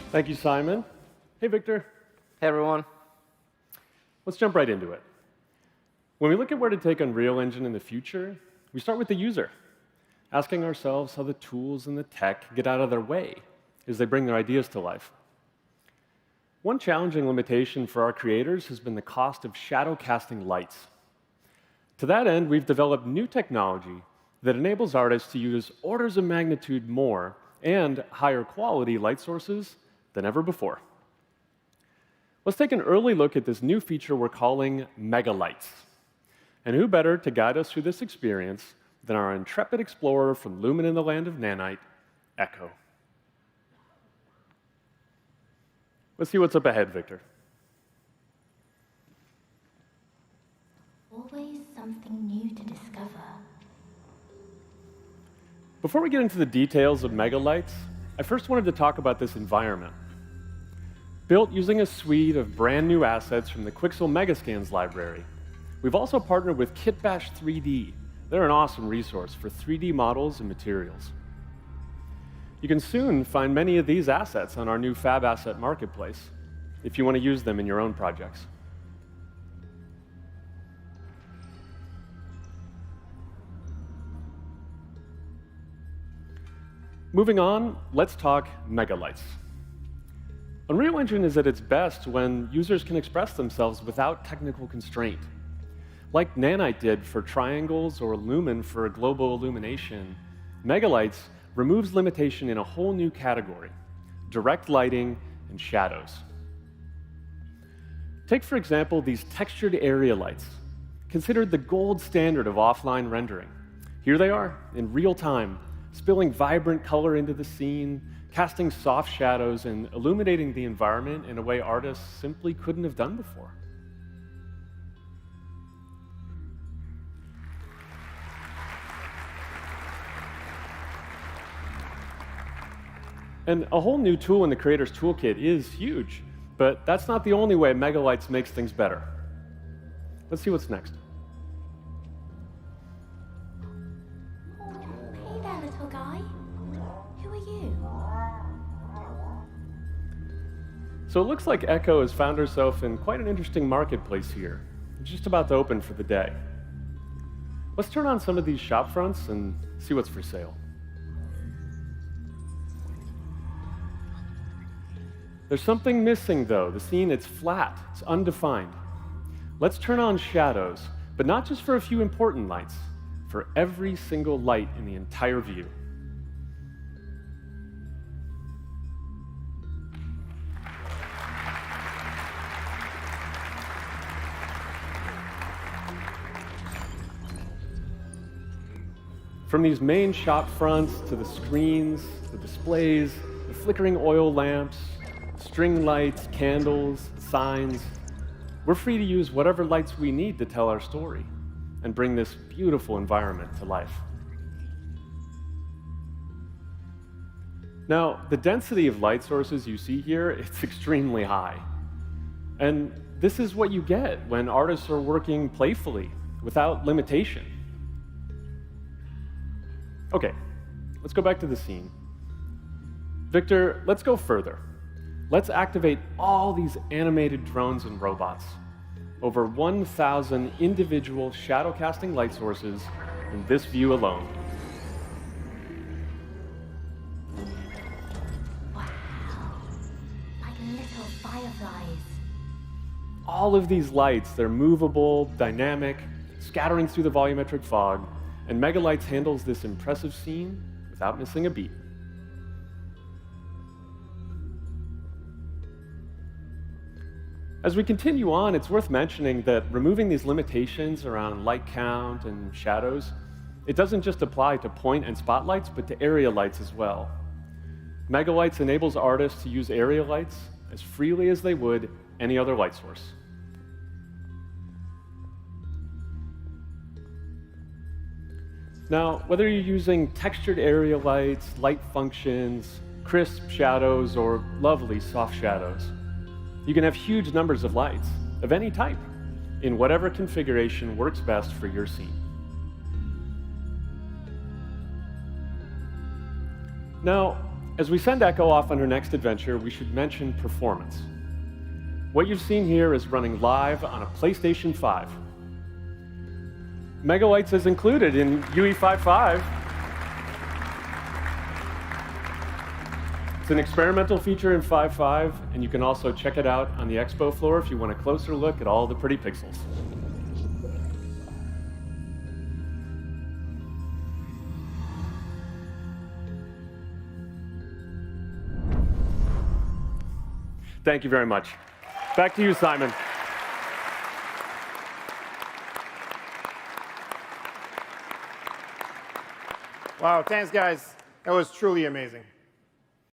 Thank you, Simon. Hey, Victor. Hey, everyone. Let's jump right into it. When we look at where to take Unreal Engine in the future, we start with the user, asking ourselves how the tools and the tech get out of their way as they bring their ideas to life. One challenging limitation for our creators has been the cost of shadow casting lights. To that end, we've developed new technology that enables artists to use orders of magnitude more and higher quality light sources than ever before. Let's take an early look at this new feature we're calling Megalights. And who better to guide us through this experience than our intrepid explorer from Lumen in the Land of Nanite, Echo. Let's see what's up ahead, Victor. Always something new to discover. Before we get into the details of Megalights, I first wanted to talk about this environment. Built using a suite of brand new assets from the Quixel Megascans library, we've also partnered with Kitbash 3D. They're an awesome resource for 3D models and materials. You can soon find many of these assets on our new Fab Asset Marketplace if you want to use them in your own projects. Moving on, let's talk Megalights. Unreal Engine is at its best when users can express themselves without technical constraint. Like Nanite did for triangles or Lumen for global illumination, Megalights removes limitation in a whole new category: direct lighting and shadows. Take, for example, these textured area lights, considered the gold standard of offline rendering. Here they are, in real time, spilling vibrant color into the scene, casting soft shadows, and illuminating the environment in a way artists simply couldn't have done before. And a whole new tool in the Creator's Toolkit is huge, but that's not the only way Megalights makes things better. Let's see what's next. Hey there, little guy. Who are you? So it looks like Echo has found herself in quite an interesting marketplace here. It's just about to open for the day. Let's turn on some of these shop fronts and see what's for sale. There's something missing, though. The scene, it's flat, it's undefined. Let's turn on shadows, but not just for a few important lights, for every single light in the entire view. From these main shop fronts to the screens, the displays, the flickering oil lamps, string lights, candles, signs, we're free to use whatever lights we need to tell our story and bring this beautiful environment to life. Now, the density of light sources you see here, it's extremely high. And this is what you get when artists are working playfully, without limitation. Okay, let's go back to the scene. Victor, let's go further. Let's activate all these animated drones and robots. Over 1,000 individual shadow casting light sources in this view alone. Wow. Like little fireflies. All of these lights, they're movable, dynamic, scattering through the volumetric fog, and Megalights handles this impressive scene without missing a beat. As we continue on, it's worth mentioning that removing these limitations around light count and shadows, it doesn't just apply to point and spotlights, but to area lights as well. Megalights enables artists to use area lights as freely as they would any other light source. Now, whether you're using textured area lights, light functions, crisp shadows, or lovely soft shadows, you can have huge numbers of lights of any type in whatever configuration works best for your scene. Now, As we send Echo off on her next adventure, we should mention performance. What you've seen here is running live on a PlayStation 5. Megalights is included in UE 5.5. It's an experimental feature in 5.5, and you can also check it out on the expo floor if you want a closer look at all the pretty pixels. Thank you very much. Back to you, Simon. Wow, thanks, guys. That was truly amazing.